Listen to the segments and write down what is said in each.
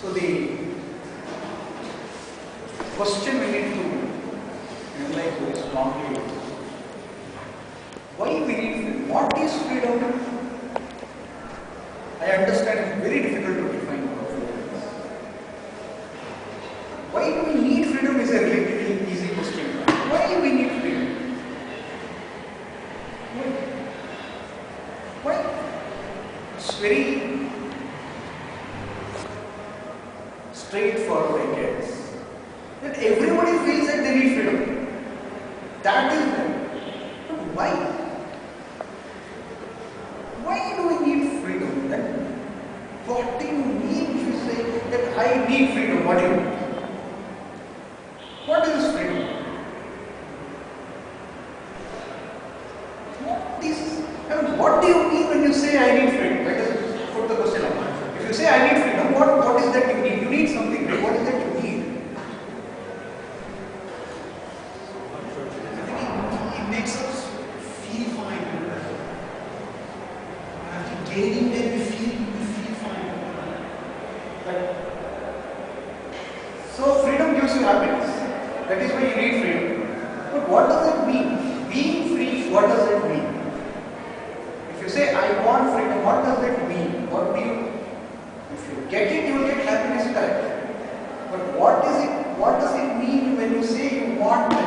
So the question we need to analyze very strongly is why we need freedom. What is freedom? I understand it's very difficult to define what freedom is. Why do we need freedom is a relatively easy question. Why do we need freedom? Why? It's very straightforward, I guess. That everybody feels that they need freedom. That is but why? Why do we need freedom then? What do you mean if you say that I need freedom? What do you mean? What is freedom? What do you mean when you say I need freedom? Let us put the question up. If you say I need freedom, what is that you need? You need something. What is that you need? It makes us feel fine. After gaining that we feel fine. Right. So freedom gives you happiness. That is why you need freedom. But what does it mean? Being free, what does it mean? If you say I want freedom, what does it mean? What do you? If you get it, you will get happiness back. But what is it? What does it mean when you say you want it?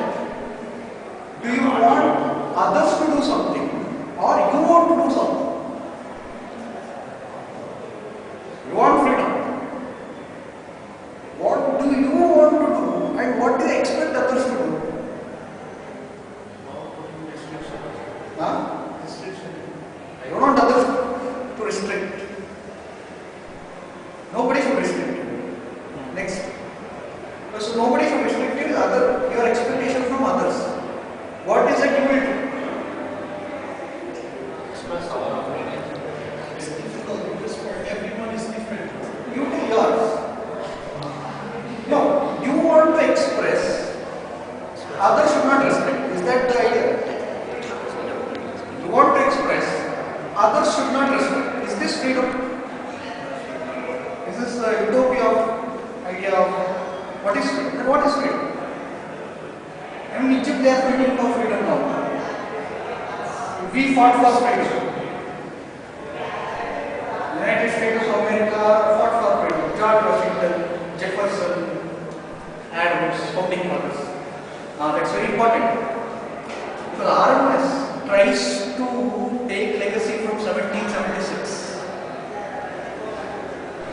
Do you want others to do something, or you want to do something? You want freedom. What do you want to do, and what do you expect others to do? Huh? I don't want others to restrict. Nobody should restrict. Next. So nobody should restrict you, your expectation from others. What is it you will do? Express our opinion. It's difficult because for everyone is different. You do yours. No, you want to express. Others should not restrict. Is that the idea? You want to express. Others should not restrict. Is this freedom? Is this a utopia of idea of what is freedom? Then what is freedom? I mean, Egypt they are fighting for freedom now. We fought for freedom. United States of America fought for freedom. George Washington, Jefferson, Adams, founding fathers. That's very important. Because RMS tries to take legacy from 1776.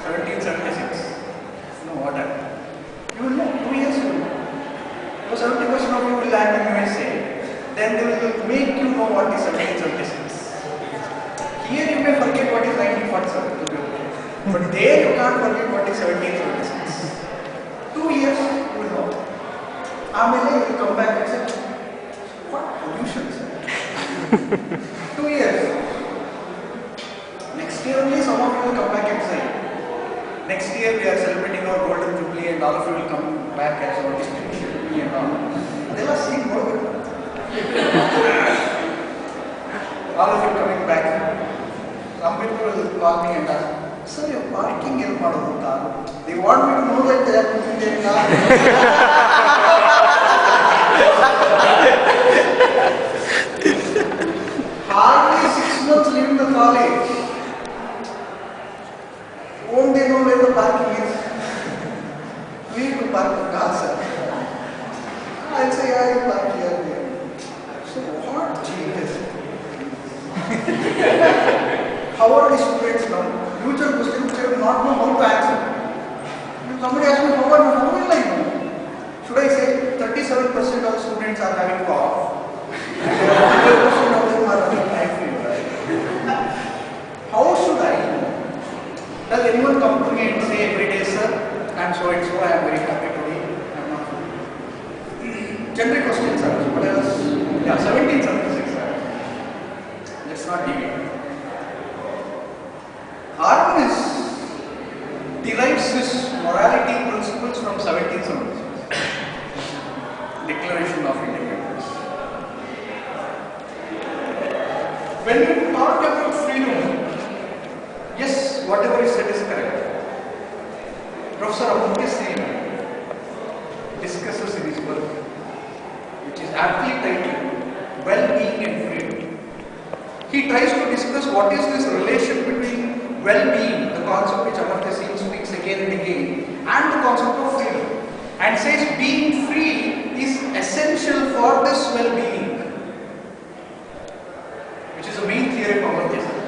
1776. You know what happened? You will know, 2 years you will know. Because 70% of you will land in USA. Then they will make you know what is 1776. Here you may forget what is 1947. But there you can't forget what is 1776. 2 years you will know. Amele you will come back and say, what pollution is that? 2 years. Next year only some of you will come back and say, next year we are celebrating our golden jubilee and all of you will come back as our district jubilee and all. They will see more. All of you coming back. Some people will call me and ask, sir, your parking is not. They want me to know that they are putting their car. Hardly 6 months leaving the college. Won't they know where the parking is? Where to park the car, sir? I'll say, yeah, you park here. So what changes? How are the students now? Future questions which I will not know how to answer. If somebody asks me, how will I know? Should I say 37% of students are having cough? And 100% of them are having high fever. How should I know? Does anyone come to me and say every day, sir, I am so and so, I am very happy today, I am not happy. Generic questions are, what else? Yeah, 1776. Let's not deviate. Artemis derives his morality principles from 1776, Declaration of Independence. When you talk about freedom, yes, whatever is said is correct. Professor Amartya Sen discusses in his work, which is aptly titled Well-Being and Freedom. He tries to discuss what is this relation between well-being, the concept which Amartya Sen speaks again and again, and the concept of freedom, and says being free is essential for this well-being, which is the main theory of Amartya Sen.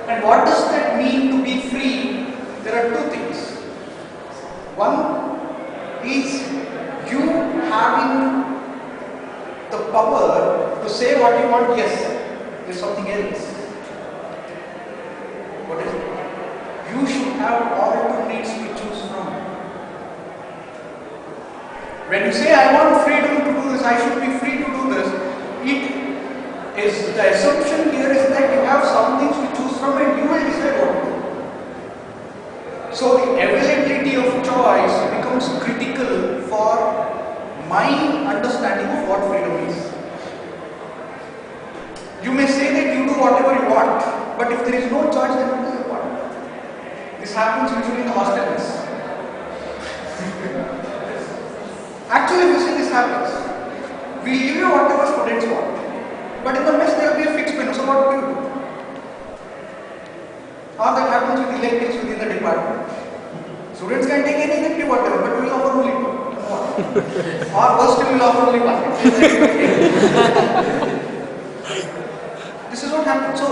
And what does that mean to be free? There are two things. One is you having the power to say what you want. Yes, there's something else. What is it? You should have alternates to choose from. When you say I want freedom to do this, I should be free to do this, it is the assumption here is that you have some things to choose from and you will decide what to do. So the availability of choice becomes critical for my understanding of what freedom is. You may say that you do whatever you want, but if there is no choice, then what do you want? This happens usually in the hostels. Actually, you see, this happens. We give you whatever students want, but in the mess there will be a fixed menu. So what do you do? Or that happens with electives within the department. Students can take any elective whatever, but we will offer only one. Or worst, we will offer only one. This is what happens. So,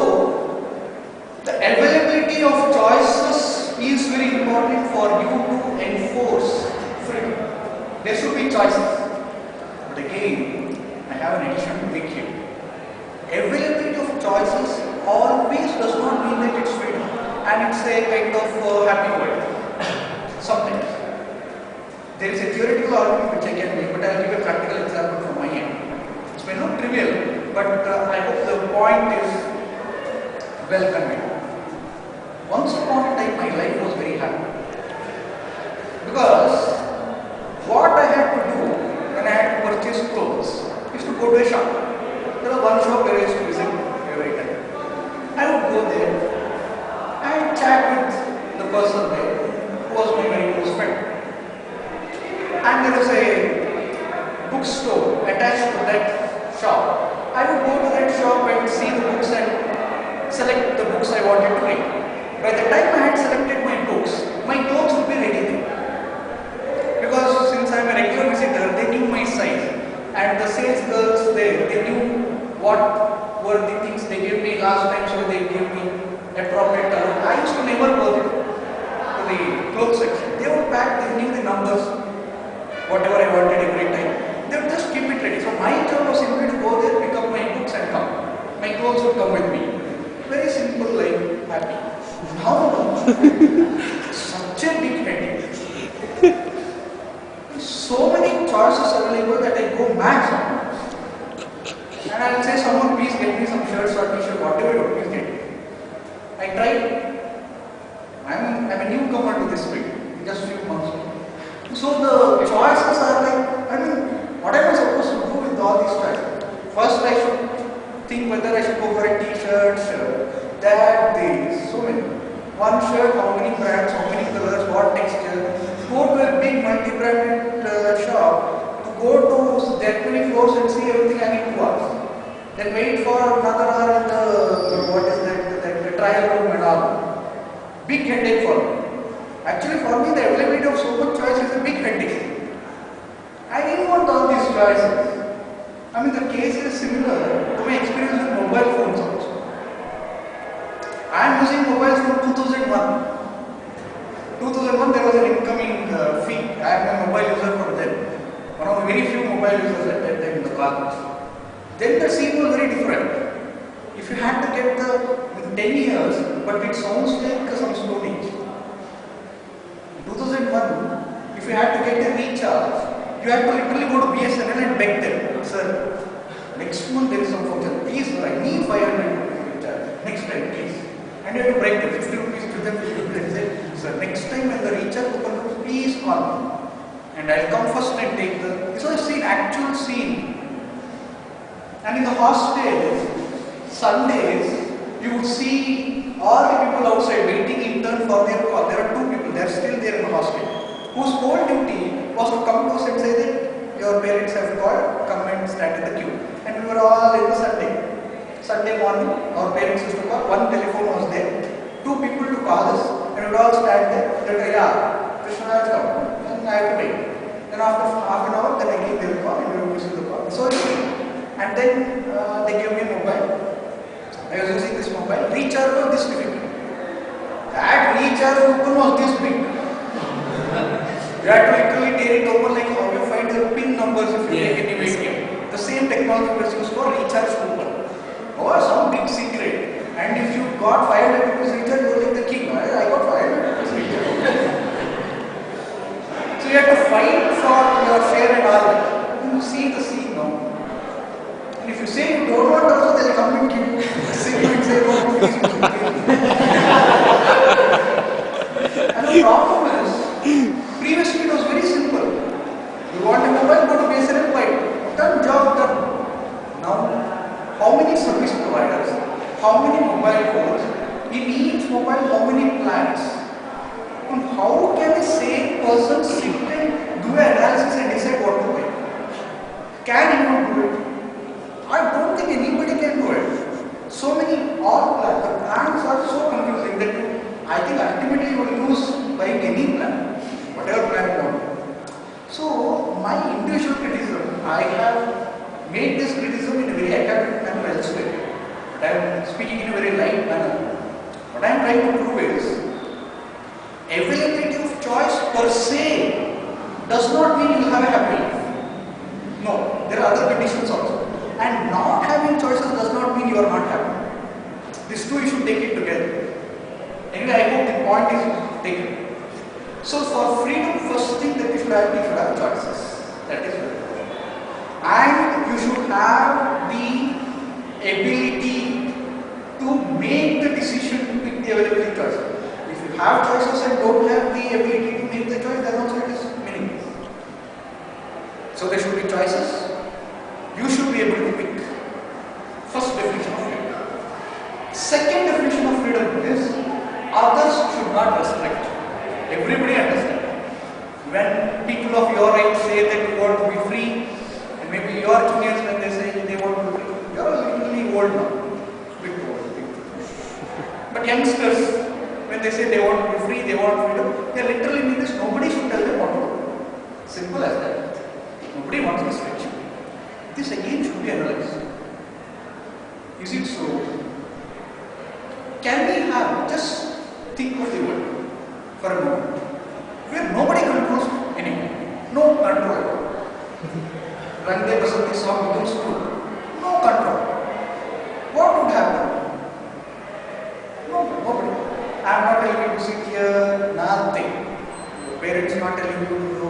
the availability of choices is very important for you to enforce freedom. There should be choices. But again, I have an addition to make here. Availability of choices always does not mean that it's freedom. And it's a kind of happy world. Sometimes. There is a theoretical argument which I can make, but I will give a practical example from my end. It may look trivial, but I hope the point is well conveyed. Once upon a time, my life was very happy. Because what I had to do when I had to purchase clothes is to go to a shop. There was one shop where I used to visit every time. I would go there and chat with the person there who was my very close friend. And there was a bookstore attached to that shop. I would go to that shop and see the books and select the books I wanted to read. By the time I had selected my books, my clothes would be ready there. Because since I am a regular visitor, they knew my size. And the sales girls there, they knew what were the things they gave me last time, so they gave me appropriate color. I used to never go there to the clothes section. They would pack, they knew the numbers, whatever I wanted every time. They would just keep it ready. So my job was simply to go there, pick up my books and come. My clothes would come with me. Very simple life, happy. Now, such a big headache. So many choices available that I go mad sometimes. And I will say, someone please get me some shirts or t-shirt, whatever you please get me. I tried. I'm a newcomer to this field, just few months. So the choices are like, what am I supposed to do with all these choices? First I should think whether I should go for a t-shirt, shirt, that, this, so many. One shirt, how many brands, how many colors, what texture. Go to a big multi-branded shop, to go to that many floors and see everything I need 2 hours. Then wait for another hour in the trial room and all. Big headache for me. Actually for me the availability of so much choice is a big headache. I didn't want all these choices. The case is similar to my experience with mobile phones also. I am using mobiles from 2001. 2001 there was an incoming fee. I am a mobile user for them. One of the very few mobile users at that time in the college. Then the scene was very different. If you had to get the 10 years, but it sounds like some stone age. 2001, if you had to get a recharge, you had to literally go to BSNL and beg them, sir, next month there is some function, please sir, I need 500 rupees recharge, next time please. And you have to break them, 50 rupees to them, 50 rupees and say, sir, next time when the recharge coupon, please call me. And I'll come first and take this was a scene, actual scene. And in the hostels, Sundays, you would see all the people outside waiting in turn for their call. There are 2 people, they are still whose whole duty was to come to us and say that your parents have called, come and stand in the queue. And we were all in the Sunday morning, our parents used to call, one telephone was there, two people to call us, and we would all stand there, they'll say, yeah, Krishna has come, and I have to wait. Then after half an hour, then again they will call and we will receive the call. So, and then they gave me a mobile. I was using this mobile. Recharge was this difficult. That recharge coupon was this big. You had to literally tear it open like how you find the pin numbers if you take any ATM. The same technology was used for recharge coupon. Oh, some big secret. And if you got 500 rupees recharge, you were like the king. I got 500 rupees recharge. So you have to fight for your share and all. You see the scene now. And if you say you don't want also, they'll come and give you. Sit you and say, no, please. And the problem is, previously it was very simple. You want a mobile, go to BSNL, buy. Done, job done. Now, how many service providers, how many mobile phones, in each mobile, how many plans? And how can a sane person sit and do an analysis and decide what to buy? Can anyone do it? I don't think anybody can do it. So many, all plans, the plans are so confusing that I think ultimately you will lose buying any plan, whatever plan you want. So, my individual criticism, I have made this criticism in a very academic manner elsewhere. But I am speaking in a very light manner. What I am trying to prove is, availability of choice per se does not mean you have a happy life. No, there are other conditions also. And not having choices does not mean you are not happy. These two you should take it together. Anyway, I hope the point is taken. So for freedom, first thing that you should have choices. That is very important. And you should have the ability to make the decision to pick the available choices. If you have choices and don't have the ability to make the choice, then also it is meaningless. So there should be choices. You should be able to pick. First definition of freedom. Second definition of freedom is others should not restrict. Everybody understands. When people of your age say that you want to be free, and maybe your juniors when they say they want to be free, you are literally old now. Bit old. But youngsters, when they say they want to be free, they want freedom, they literally mean this. Nobody should tell them what to do. Simple as that. Nobody wants restriction. This again should be analyzed. Is it so? Can we have, just think of the world for a moment, where nobody controls anyone. No control. Rangde Basanti song becomes true. No control. What would happen? Nobody. I am not telling you to sit here, nothing. Your parents are not telling you to do.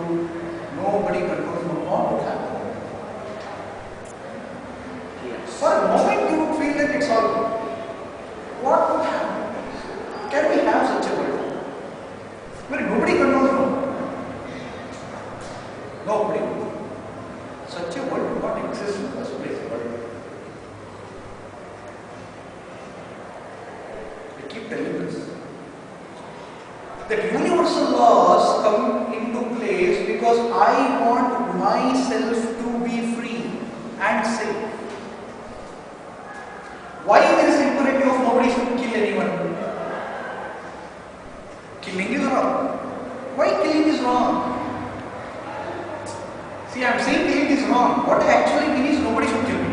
Nobody controls you. What would happen? For a moment you would feel that it's all good. What would happen? Can we have such a world? Where nobody controls you? Nobody. Such a world would not exist in the first place. I keep telling this. That universal laws come into place because I want myself to be free and safe. Why there is imperative of nobody should kill anyone? Killing is wrong. Why killing is wrong? See, I am saying killing is wrong. What I actually mean is nobody should kill me.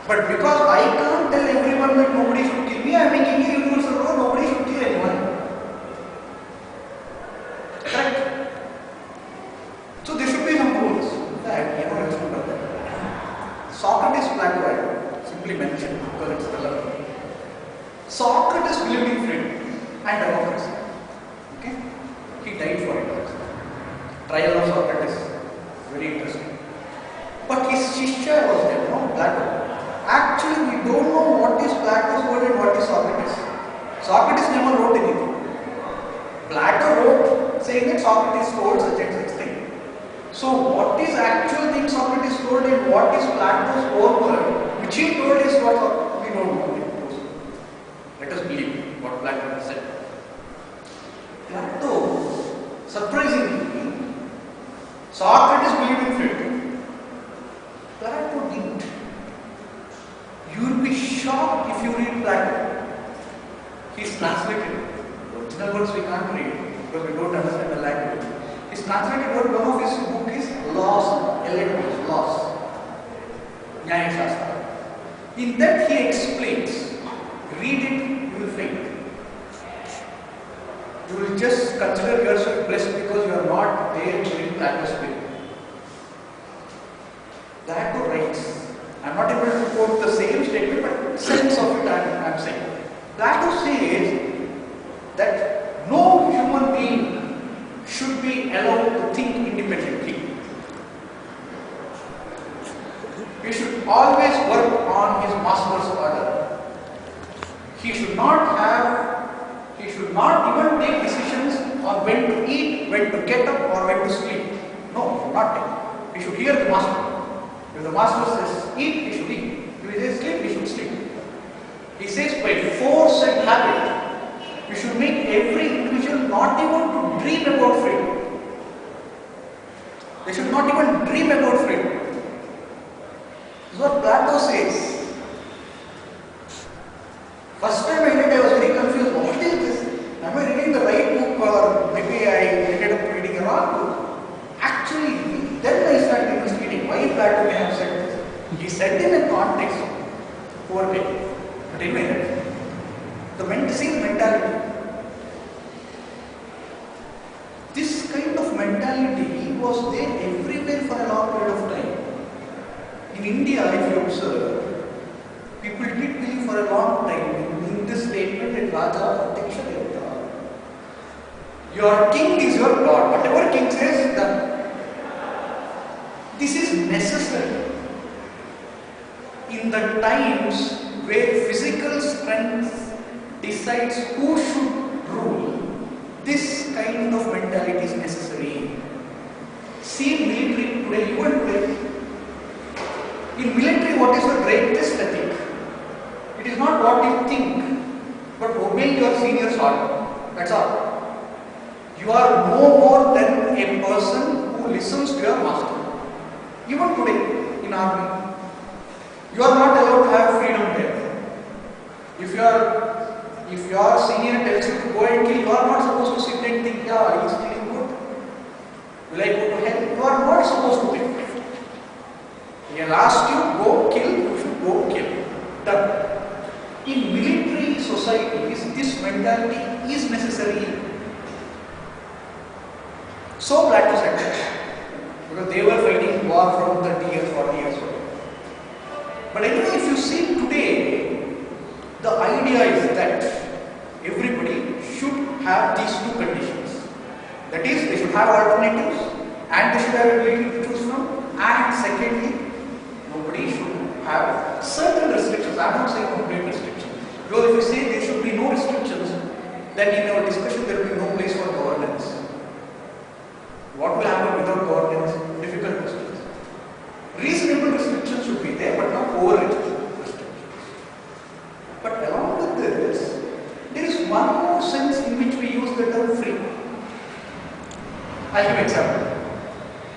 But because I can't tell everyone that nobody should kill me, I am making a universal law, nobody should kill anyone. Correct? So there should be some rules. I never understood that. Socrates, Plato, simply mentioned because it's relevant. Socrates believed in freedom and democracy. Okay? He died for it. Trial of Socrates. Very interesting. But his Shishya was there, no? Plato. Actually, we don't know what is Plato's word and what is Socrates. Socrates never wrote anything. Plato wrote saying that Socrates told such and such thing. So, what is actual thing Socrates told and what is Plato's own word, which he told is what we don't know. Let us believe what Plato said. Plato Socrates believed in freedom. Plato didn't. You will be shocked if you read Plato. He's translated. Original words we can't read because we don't understand the language. His translated word, one of his book is Laws, L-A-W, Laws, Nyaya Shastra. In that he explains, read it, you will faint. You will just consider yourself blessed because you are not there during Plato's period. Plato writes, I am not able to quote the same statement, but sense of it I am saying. Plato says that no human being should be allowed to think independently. He should always work on his master's order. He should not even take decisions on when to eat, when to get up, or when to sleep. No, he should not take. He should hear the master. If the master says eat, he should eat. If he says sleep, he should sleep. He says by force and habit, we should make every individual not even to dream about freedom. They should not even dream about freedom. This is what Plato says. First time I read, I was very confused. What is this? Am I reading the right book or maybe I ended up reading a wrong book? Actually, then I started investigating why Plato may have said this. He said in a context of poor guy. But anyway, the same mentality. This kind of mentality was there everywhere for a long period of time. In India, if you observe, people did believe for a long time in this statement that Raja Diksha Devata. Your king is your God. Whatever king says is done. This is necessary in the times where physical strength decides who should rule. This kind of mentality is necessary. See military today, even today. In military, what is the greatest ethic? It is not what you think, but obeying your senior's order. That's all. You are no more than a person who listens to your master. Even today, in army, you are not allowed to have freedom there. If your senior tells you to go and kill, you are not supposed to sit and think, yeah, he is killing good. Will I go to hell? You are not supposed to think. He has asked you, go kill, you should go kill. Done. In military societies, this mentality is necessary. So Plato said that. Because they were fighting war from 30 years, 40 years ago. But anyway, if you see today, the idea is that everybody should have these two conditions. That is, they should have alternatives and they should have ability to choose from. And secondly, nobody should have certain restrictions. I am not saying complete restrictions. Because if you say there should be no restrictions, then in our discussion there will be no place for governance. What will happen without governance? Difficult questions. Reasonable restrictions should be there, but not over restrictions. But along with this, there is one more sense in which we use the term free. I'll give an example.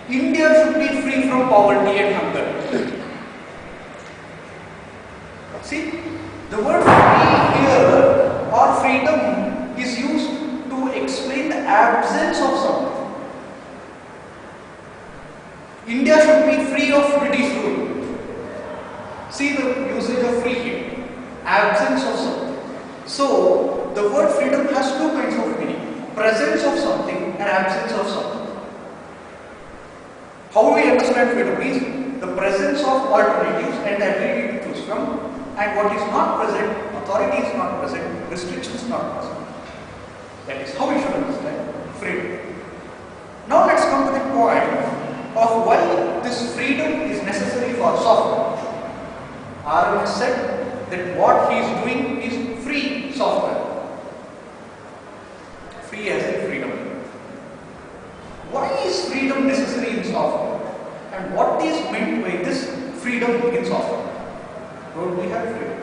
India should be free from poverty and hunger. See, the word free here or freedom is used to explain the absence of something. India should be free of British rule. See the usage of free here. Absence of something. So, the word freedom has two kinds of meaning. Presence of something and absence of something. How we understand freedom is the presence of alternatives and the ability to choose from, and what is not present, authority is not present, restrictions not present. That is how we should understand freedom. Now let's come to the point of why this freedom is necessary for software. Arvind said that what he is doing is free software. Free as in freedom. Why is freedom necessary in software? And what is meant by this freedom in software? Don't we have freedom?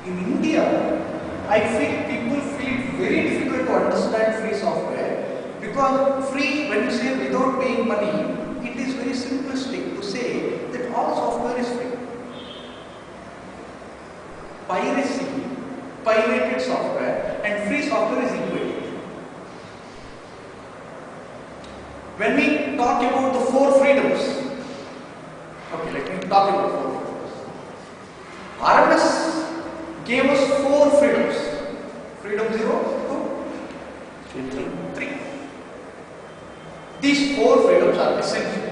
In India, I feel people feel very difficult to understand free software because Because free, when you say without paying money, it is very simplistic to say that all software is free. Piracy, pirated software and free software is equated. When we talk about the 4 freedoms, okay, let me talk about 4 freedoms. RMS gave us 4 freedoms. Freedom 0, 2, 3. These 4 freedoms are essential.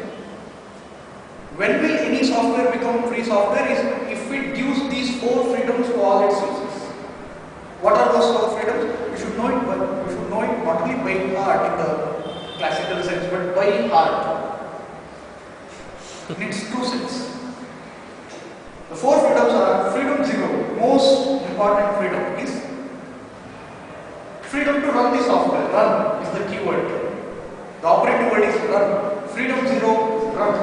When will any software become free software is if it gives these 4 freedoms to all its users. What are those 4 freedoms? We should know it, but we should know it not only by heart in the classical sense, but by heart in its true sense. The 4 freedoms are: freedom 0, most important freedom is freedom to run the software. Run is the keyword. The operative word is run. Freedom 0, run.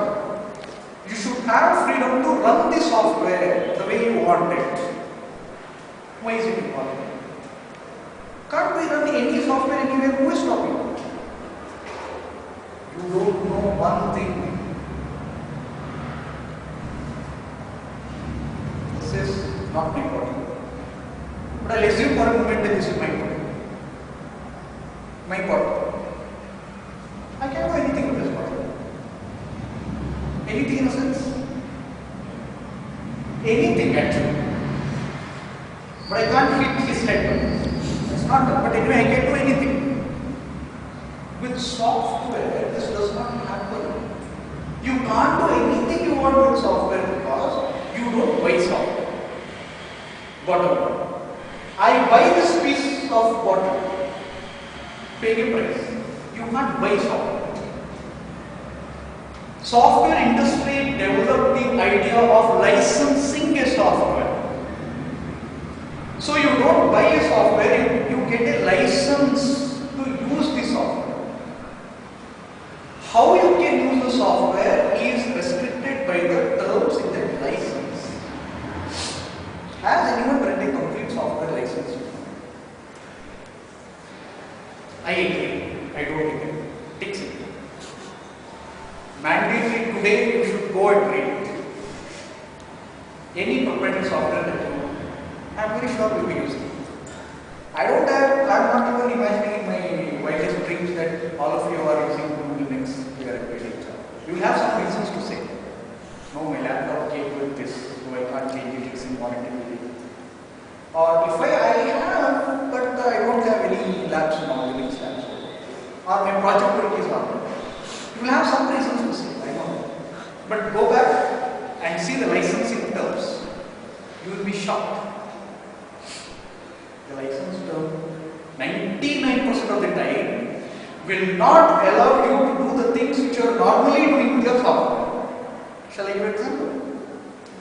You should have freedom to run the software the way you want it. Why is it important? Can't we run any software anywhere? Who is stopping? You don't know one thing. This is not my point. But I'll assume for a moment that this is my point. My point. I can't do anything with this point. Anything in a sense? Anything actually. But I can't hit his head. It's not that. But anyway, I can do anything. With software, this does not happen. You can't do anything you want with software because you don't buy software. Bottom line. I buy this piece of bottle, pay a price. You can't buy software. Software industry developed the idea of licensing a software. So you don't buy a software, you get a license to use the software. How you can use the software is restricted by the terms in that license. Has anyone read a complete software license? I agree. I don't agree. Takes it. Mandatory today, you should go and read it. Any proprietary software that you want, I'm very sure will be using. I'm not even imagining in my wildest dreams that all of you are using Google Linux here at Vedic. You will have some reasons to say, no, my laptop came with this, so I can't change it, it's in warranty. Or if I have, but I don't have any labs now, Linux labs. Or my project work is not. You will have some reasons to say, I know. But go back and see the licensing terms. You will be shocked. The license term, 99% of the time, will not allow you to do the things which you are normally doing with your software. Shall I give an example?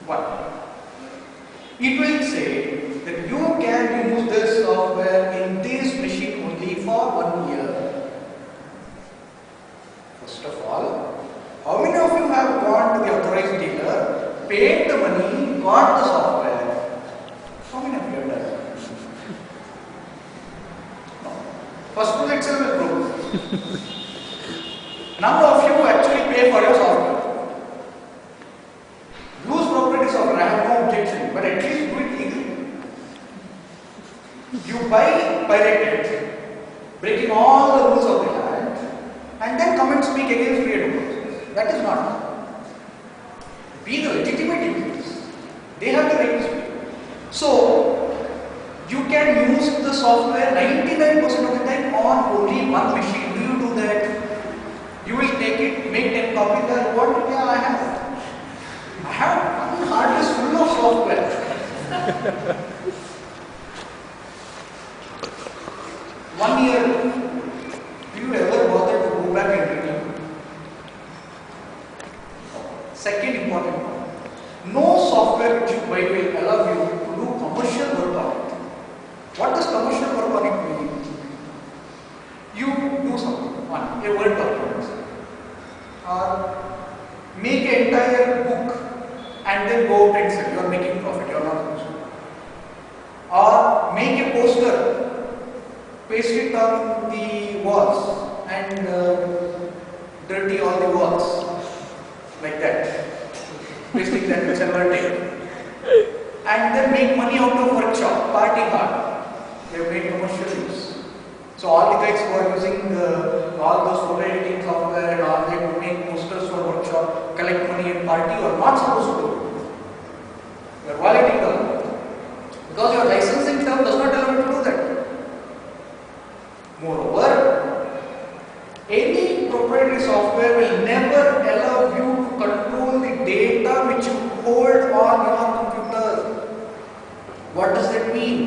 1. It will say that you can use this software in this machine only for 1 year. First of all, how many of you have gone to the authorized dealer, paid the money, got the software? How many of you have done that? No. First rule itself is broken. None of you actually pay for your software. Use proprietary software, I have no objection, but at least do it legally. You buy pirated, breaking all the rules of the land, and then come and speak against free enterprise. That is not. Be the legitimate users. They have the right to speak. So, you can use the software 99% of the time on only one machine. Do you do that? You will take it, make 10 copies, and what? Yeah, I have one hard disk full of software. 1 year. Do you ever bother to go back and read it? Second important point. No software which you buy will allow you to do commercial work on it. What does commercial work on it mean? You do something, a word document, or make an entire book and then go out and sell. You are making profit, you are not losing. Or make a poster, paste it on the walls and and dirty all the works like that, pasting that whichever day, and then make money out of workshop, party hard. They have made commercial use. So all the guys who are using all those photo editing software and all, they make posters for workshop, collect money and party, are not supposed to do. You are violating the law. Because your licensing term does not allow you to do that. Moreover, any proprietary software will never allow you to control the data which you hold on your computer. What does that mean?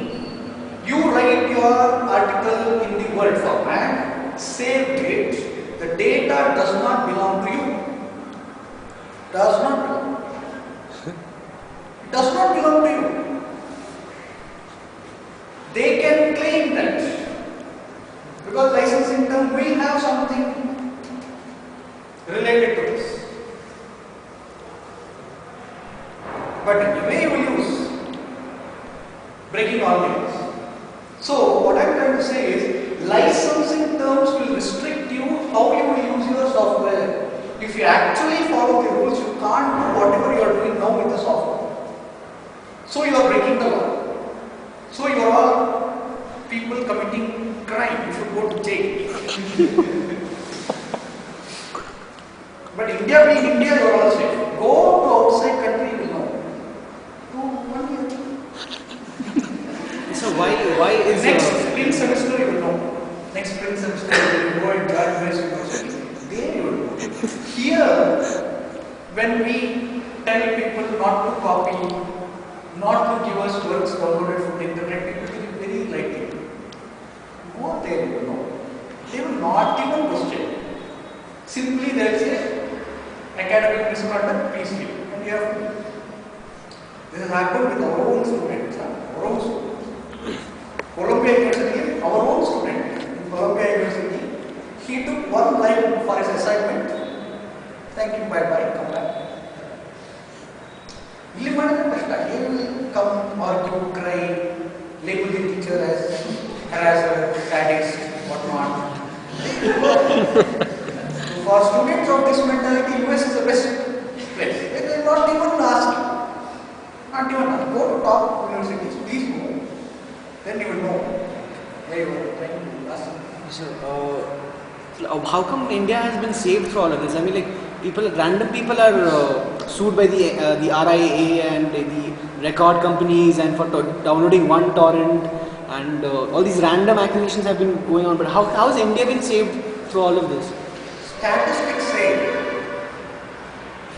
You write your article in the Word format, save it, the data does not belong to you. Does not belong. It does not belong to you. They can claim that because licensing term will have something related to this. But anyway, you will use breaking all the rules. So what I am trying to say is licensing terms will restrict you how you will use your software. If you actually follow the rules, you can't do whatever you are doing now with the software. So you are breaking the law. So you are all people committing crime. You should go to jail. But India being India, you are all safe. Go to outside country, you will know. To 1 year. So why is Next spring semester you will know. Next spring semester you will go and join West University. There you will know. Here, when we tell people not to copy, not to give us works downloaded from the internet, people take it very lightly. Go there you will know. They will not even question. Simply they will say, academic misconduct, please leave. And you have to. This has happened with our own students. Our own students. Columbia University, our own student in Columbia University, he took one line for his assignment. Thank you, bye bye, come back. He will come, argue, cry, label the teacher as harasser, sadist, whatnot. For students of this mentality, US is the best place. They will not even ask. Not even ask. Go to top universities, please go. Then you will know where you are trying to ask. So, how come India has been saved through all of this? I mean, like random people are sued by the RIA and the record companies and for downloading one torrent, and all these random accusations have been going on. But how has India been saved through all of this? Statistics say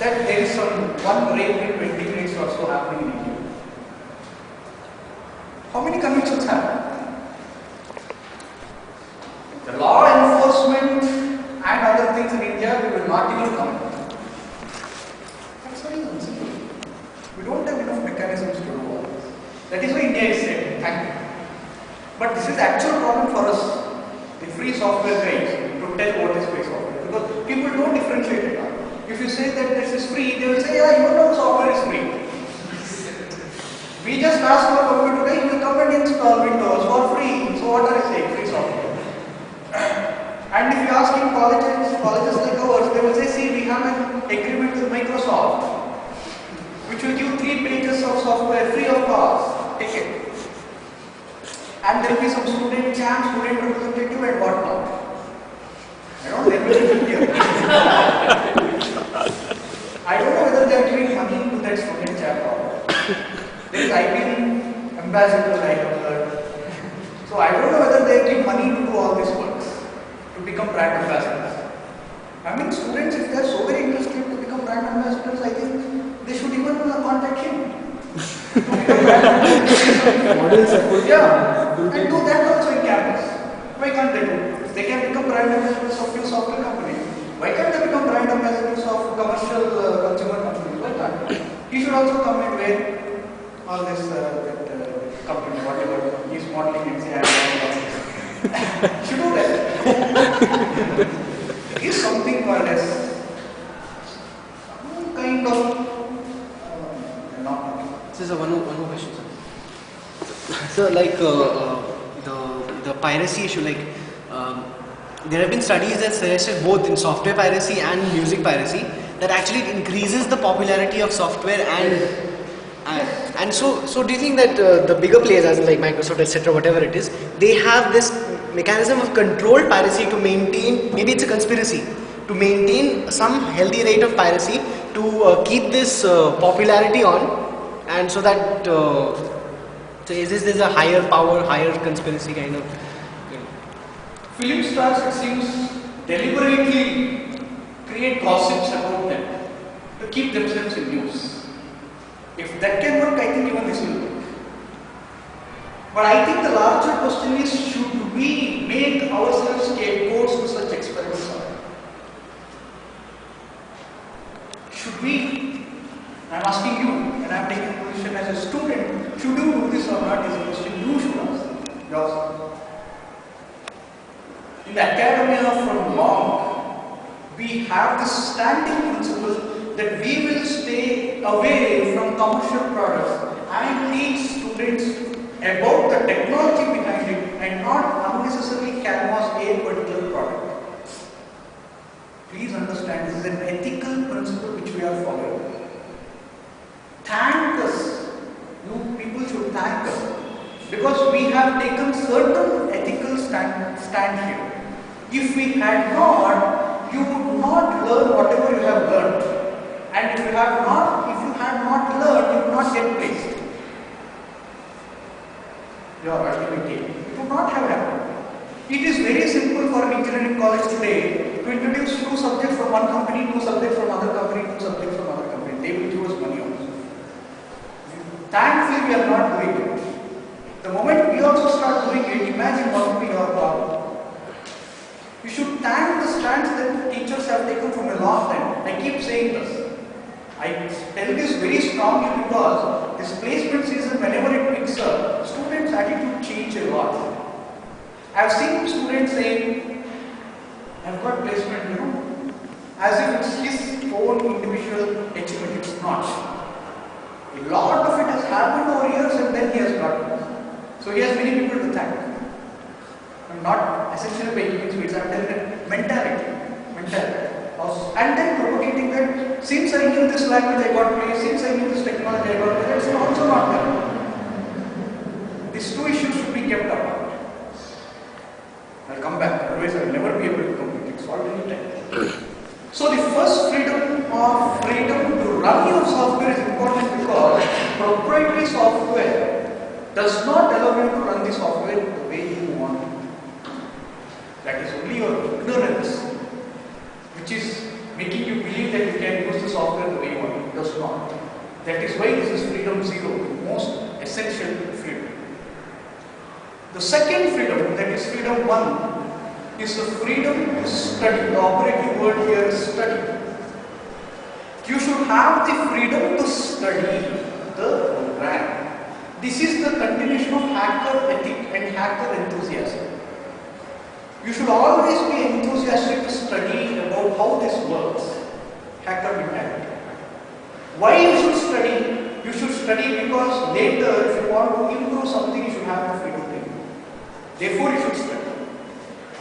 that there is some 1 rape in 20 minutes or so happening in India. How many convictions happen? The law enforcement and other things in India, we will not even come. That's very simple. We don't have enough mechanisms to do all this. That is why India is safe. Thank you. But this is actual problem for us, the free software guys, to tell what is free software. Because people don't differentiate it now. If you say that this is free, they will say, yeah, even though software is free. We just ask for a computer today, you will come and install Windows for free. So what are you saying? Free software. And if you ask in colleges like ours, they will say, see, we have an agreement with Microsoft, which will give 3 pages of software free of cost. Take it. And there will be some student champ, student representative and whatnot. I don't know, there will be India. I don't know whether they are giving money to that student champ or not. There is IBM ambassador I have heard. So I don't know whether they give money to do all these works, to become brand ambassadors. I mean, students, if they are so very interested to become brand ambassadors, I think they should even contact him. To become brand ambassadors. Yeah, and do that also in campus. Why can't they do? If they can become brand ambassadors of your software company, why can't they become brand ambassadors of commercial consumer companies? Why can't? He should also come and wear all this company, whatever he's modeling and say, should do that. There is something called as some kind of This is one more question, sir. So, like the piracy issue, like there have been studies that suggested both in software piracy and music piracy that actually it increases the popularity of software and so do you think that the bigger players as in like Microsoft etc whatever it is, they have this mechanism of controlled piracy to maintain, maybe it's a conspiracy, to maintain some healthy rate of piracy to keep this popularity on, and so that so is this there's a higher power, higher conspiracy kind of, you know. Film stars, it seems, deliberately create gossips about them to keep themselves in news. If that can work, I think even this will work. But I think the larger question is, should we make ourselves scapegoats to such experiments? Should we? I'm asking you, and I'm taking a position as a student, should you do this or not is a question you should ask yourself. In the academia from long, we have this standing principle that we will stay away from commercial products and teach students about the technology behind it and not unnecessarily canvas a particular product. Please understand, this is an ethical principle which we are following. Thank us. You people should thank us because we have taken certain ethical stand here. If we had not, you would not learn whatever you have learned, and if you had not learned, you would not get placed. Your ultimate aim. It would not have happened. It is very simple for an engineering college today to introduce 2 subjects from one company, 2 subjects from other company, 2 subjects from other company. They will give us money also. Thankfully, we are not doing it. The moment we also start doing it, imagine what will be your problem. You should thank the stands that teachers have taken from a long time. I keep saying this. I tell this very strongly because this placement season, whenever it picks up, students' attitude change a lot. I have seen students saying, I've got placement, as if it's his own individual achievement. It's not. A lot of it has happened over years and then he has gotten it. So he has many people to thank. I'm not essentially by giving sweets, I'm telling that mentality. And then propagating that since I knew this language I got placed, since I knew this technology I got placed, it's also not there. These 2 issues should be kept apart. I'll come back, otherwise I'll never be able to complete it. Solve any time. So the first freedom to run your software is important because proprietary software does not allow you to run the software the way you want. That is only your ignorance which is making you believe that you can use the software the way you want. It does not. That is why this is freedom 0, the most essential freedom. The second freedom, that is freedom 1, is the freedom to study. The operative word here is study. You should have the freedom to study the program. This is the continuation of hacker ethic and hacker enthusiasm. You should always be enthusiastic to study about how this works. Hacker mentality. Why you should study? You should study because later, if you want to improve something, you should have the freedom to improve. Therefore, you should study.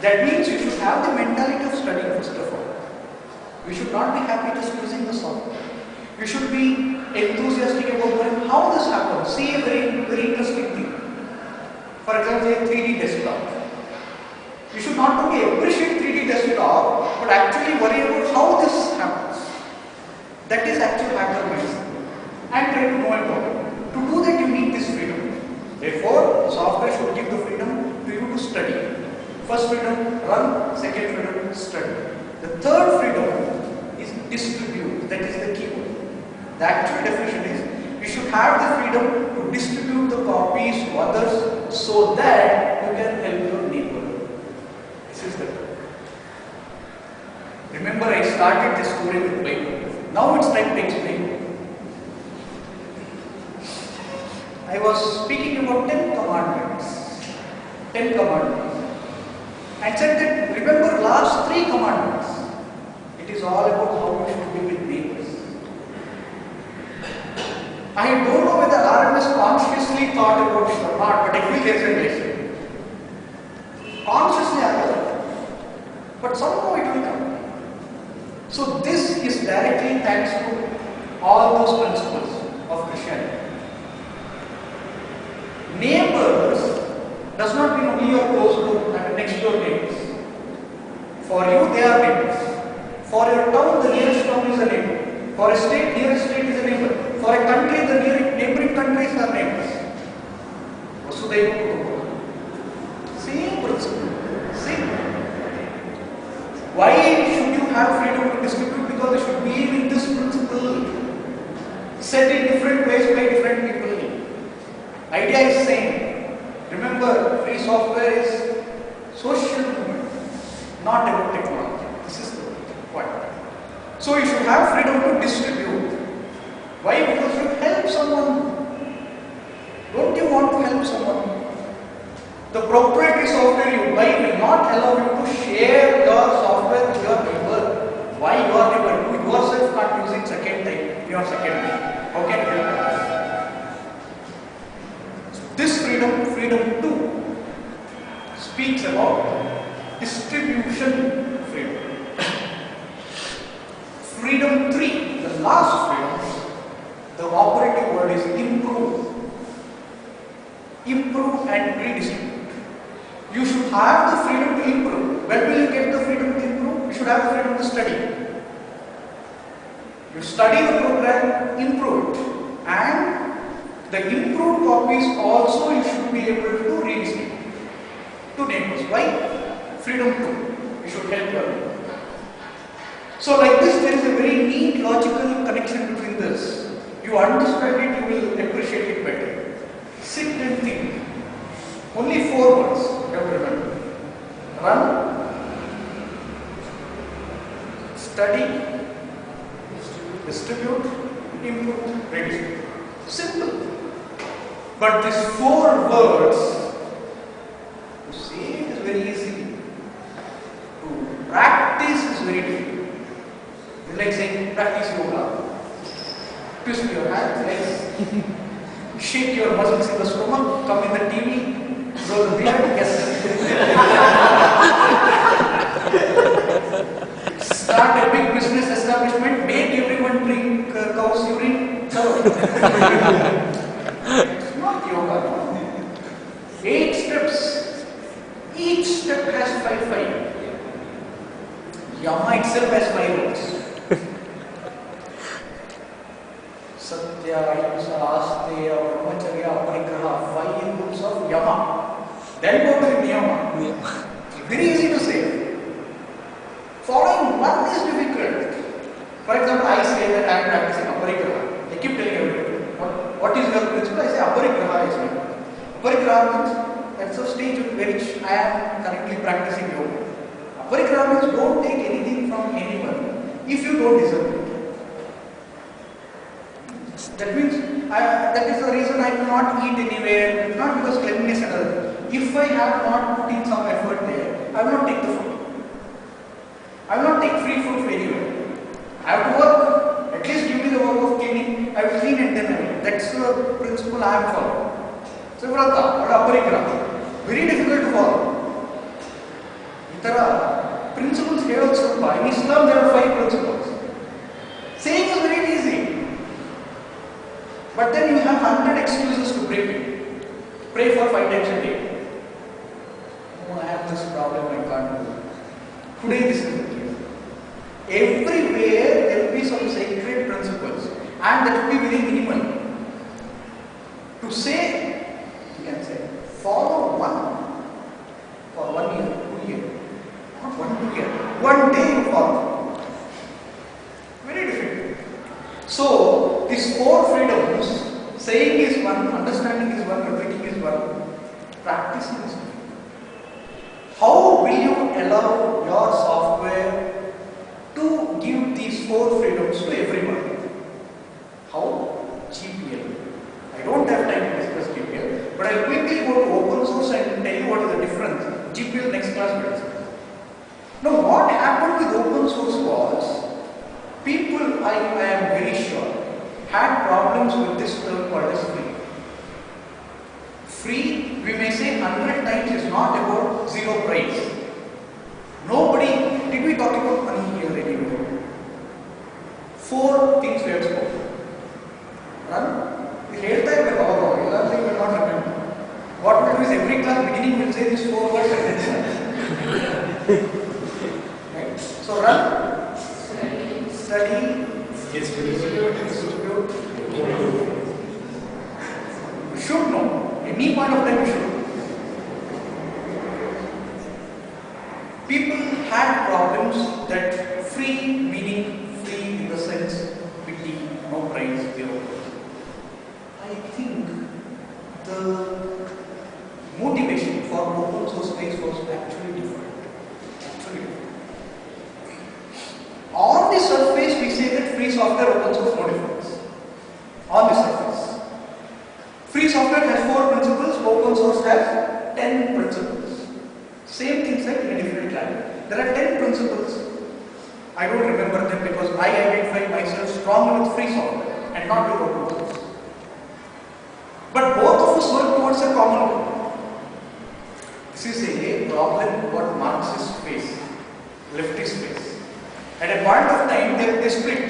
That means you should have the mentality of studying first of all. You should not be happy just using the software. You should be enthusiastic about knowing how this happens. See a very, very interesting thing. For example, a 3D desktop. You should not only appreciate 3D desktop, but actually worry about how this happens. That is actual hacker mindset. And try to know about it. To do that, you need this freedom. Therefore, software should give the freedom to you to study. First freedom, run. Second freedom, study. The third freedom is distribute. That is the key word. The actual definition is, you should have the freedom to distribute the copies to others so that you can help your neighbor. This is the term. Remember, I started this story with Bible. Now it's time to explain. I was speaking about 10 commandments. 10 commandments. I said that remember last 3 commandments. It is all about how you should be with neighbors. I don't know whether RMS consciously thought about it or not, but I feel there is a lesson. Consciously I was. but somehow it will come. So this is directly thanks to all those principles of Christianity. Neighbors does not mean only your close group and next door neighbors. For you, they are neighbors. For your town, the nearest town is a neighbor. For a state, nearest state is a neighbor. For a country, the neighboring countries are neighbors. Vasudhaiva Kutumbakam. Same principle. Same. Why should you have freedom to distribute? Because you should be with this principle set in different ways by different people. Idea is same. Remember, free software is social movement, not about technology. This is the point. So you should have freedom to distribute. Why? Because you help someone. Don't you want to help someone? The proprietary software you buy will not allow you to share your software with your neighbor. Why your neighbor? You yourself can't use it second time, your second time. How can you help others? This freedom 2, speaks about distribution freedom. Freedom 3, the last freedom, the operative word is improve. Improve and redistribute. You should have the freedom to improve. When will you get the freedom to improve? You should have the freedom to study. You study the program, improve it. And the improved copies also you should be able to redistribute to neighbors. Why? Freedom 2. You should help your neighbor. So like this, there is a very neat logical connection between this. You understand it, you will appreciate it better. Sit and think. Only 4 words you have to remember. Run, study, distribute, improve, redistribute. Simple. But these 4 words, to say it is very easy. To practice is very difficult. It's like saying practice yoga. Twist your hands, legs, shake your muscles in the stomach, come in the TV, grow the beard, yes. Start a big business establishment, make everyone drink cow's urine. No. It's not yoga. 8 steps. Each step has 5. Yama itself has 5 words. Satya, Ahimsa, Asteya, Brahmacharya, Parigraha, 5 rules of Yama. Then go to Niyama. Very easy to say. Following one is difficult. For example, I say that I am practicing Aparigraha. I keep telling everyone, what is your principle? I say Aparigraha is my. Aparigraha means that's a stage at which I am currently practicing yoga. Aparigraha means don't take anything from anyone if you don't deserve it. That means, that is the reason I cannot eat anywhere, not because cleanliness and other. If I have not put in some effort there, I will not take the food. I will not take free food from anywhere. I have to work, at least give me the work of cleaning, I will clean and then I will. That's the principle I am following. So, Vrata, or Aparigraha, very difficult to follow. There are principles here also. In Islam, there are 5 principles. Saying is very easy. But then you have 100 excuses to break it. Pray for 5 times a day. Oh, I have this problem, I can't do it. Today this is the case. Everywhere there will be some sacred principles and that will be very minimal. To say, you can say, follow one for 1 year, 2 years. Not 1 year. 1 day you follow. Very difficult. So, these 4 freedoms, saying is one, understanding is one, repeating is one, practicing is one. How will you allow your software to give these 4 freedoms to everyone? How? GPL. I don't have time to discuss GPL, but I'll quickly go to open source and tell you what is the difference. GPL next class will discuss. Now, what happened with open source was, people, I am very sure, had problems with this term called as free. Free, we may say 100 times is not about 0 price. Nobody did we talk about money here anyway? 4 things we have spoken. Run. We ಹೇಳ್ತಾ ಇರಬೇಕು ಅವಾಗ ಇಲ್ಲಾಂದ್ರೆ you will not remember. What we will do is every class beginning will say these 4 words and then right? So run, study, distribute, should know. Any point of time you should. People had problems that free, meaning free in the sense pity, no price, zero. I think the motivation for open source space was actually different. On the surface, we say that free software, open source, no difference. On the surface. Free software has 4 principles, open source has 10 principles. Same thing said in a different language. There are 10 principles. I don't remember them because I identify myself strongly with free software and not with open source. But both of us work towards a common goal. This is a problem what Marxists face, leftists face. At a point of time, they split.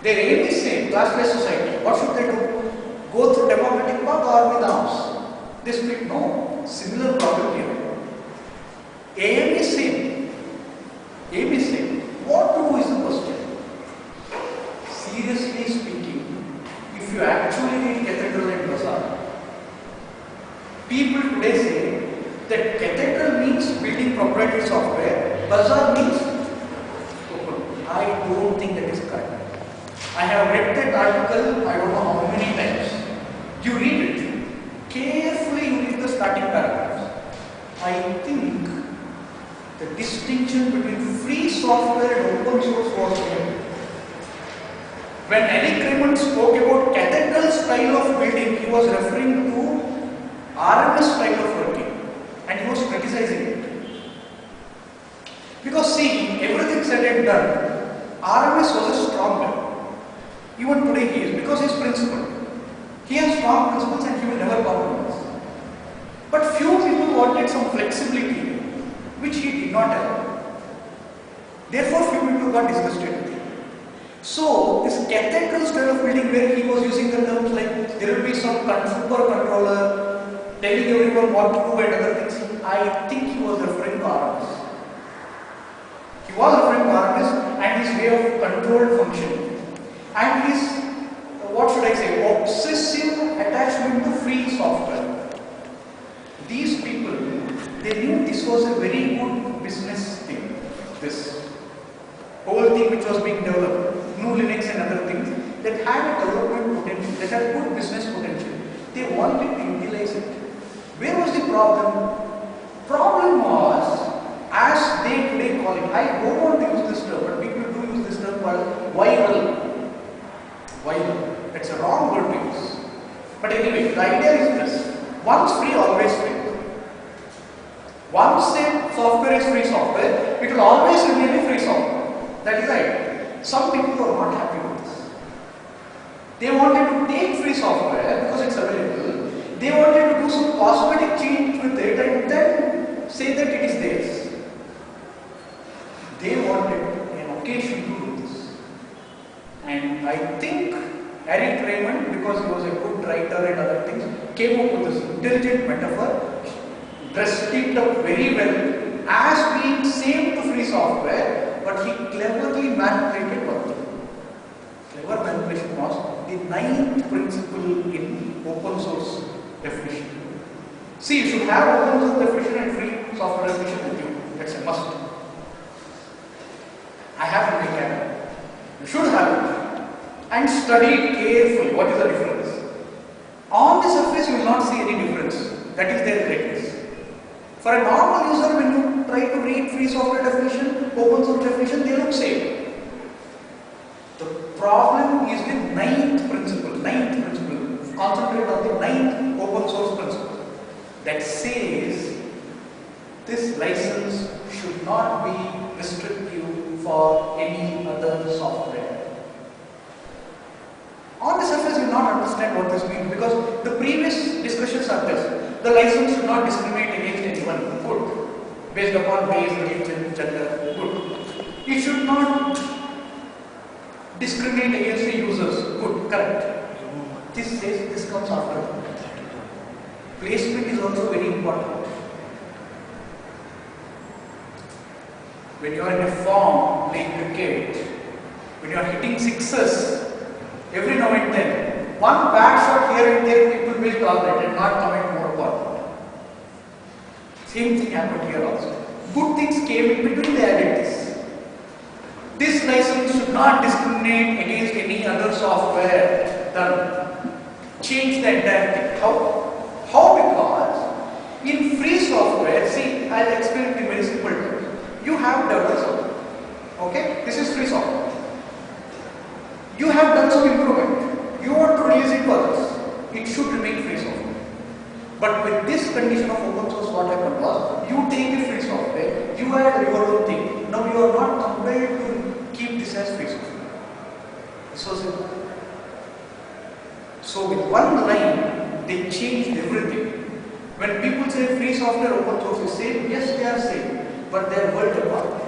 Their aim is same, class-based society. What should they do? Go through democratic path or with arms? They split. No. Similar problem here. Aim is same. Aim is same. What to do is the question. Seriously speaking, if you actually read Cathedral and Bazaar, people today say that Cathedral means building proprietary software, Bazaar means open. I don't think that is correct. I have read that article, I don't know how many times. You read it. Carefully you read the starting paragraphs. I think the distinction between free software and open source was made. When Eric Raymond spoke about Cathedral style of building, he was referring to RMS style of working and he was criticizing it. Because see, everything said and done, RMS was a strong man. Even today he is, because he is principled. He has strong principles and he will never compromise. But few people wanted some flexibility, which he did not have. Therefore, few people got disgusted with him. So, this Cathedral style of building where he was using the terms like there will be some super controller telling everyone what to do and other things, I think he was referring to RMS. He was referring to RMS and his way of controlled functioning. And his, what should I say, obsessive attachment to free software. These people, they knew this was a very good business thing. This whole thing which was being developed, GNU Linux and other things, that had a development potential, that had good business potential. They wanted to utilize it. Where was the problem? Problem was, as they today call it, I don't want to use this term, but people do use this term called viral. Viral. That's a wrong word to use. But anyway, the idea is this. Once free, always free. Once say software is free software, it will always remain a free software. That is right. Some people are not happy with this. They wanted to take free software because it's available. They wanted to do some cosmetic change with it and then say that it is theirs. They wanted an occasion to do this. And I think Eric Raymond, because he was a good writer and other things, came up with this intelligent metaphor, dressed it up very well as being same to free software, but he cleverly manipulated one thing. Clever manipulation was the 9th principle in open source definition. See, you should have open source definition and free software definition with you. That's a must. I have to make it. You should have it. And study it carefully. What is the difference? On the surface, you will not see any difference. That is their greatness. For a normal user, when you try to read free software definition, open source definition, they look same. The problem is the 9th principle. 9th principle. Concentrate on the 9th open source principle that says this license should not be restrictive for any other software. On the surface, you will not understand what this means because the previous discussions are this. The license should not discriminate against anyone. Good. Based upon race, religion, gender, good. It should not discriminate against the users, good, correct. This comes after. Placement is also very important. When you are in a form playing cricket, when you are hitting sixes, every now and then, one bad shot here and there, people will tolerate and not comment more about it. Same thing happened here also. Good things came in between, they added this. This license should not discriminate against any other software. Then change the entire thing. How? Because in free software, see, I'll explain it in very simple terms. You have developed software. Okay? This is free software. You have done some improvement. You want to release it to others. It should remain free software. But with this condition of open source, what happened was, you take the free software, you add your own thing. Now you are not compelled to keep this as free software. So simple. So with one line, they changed everything. When people say free software, open source is same, yes, they are same, but they are worlds apart.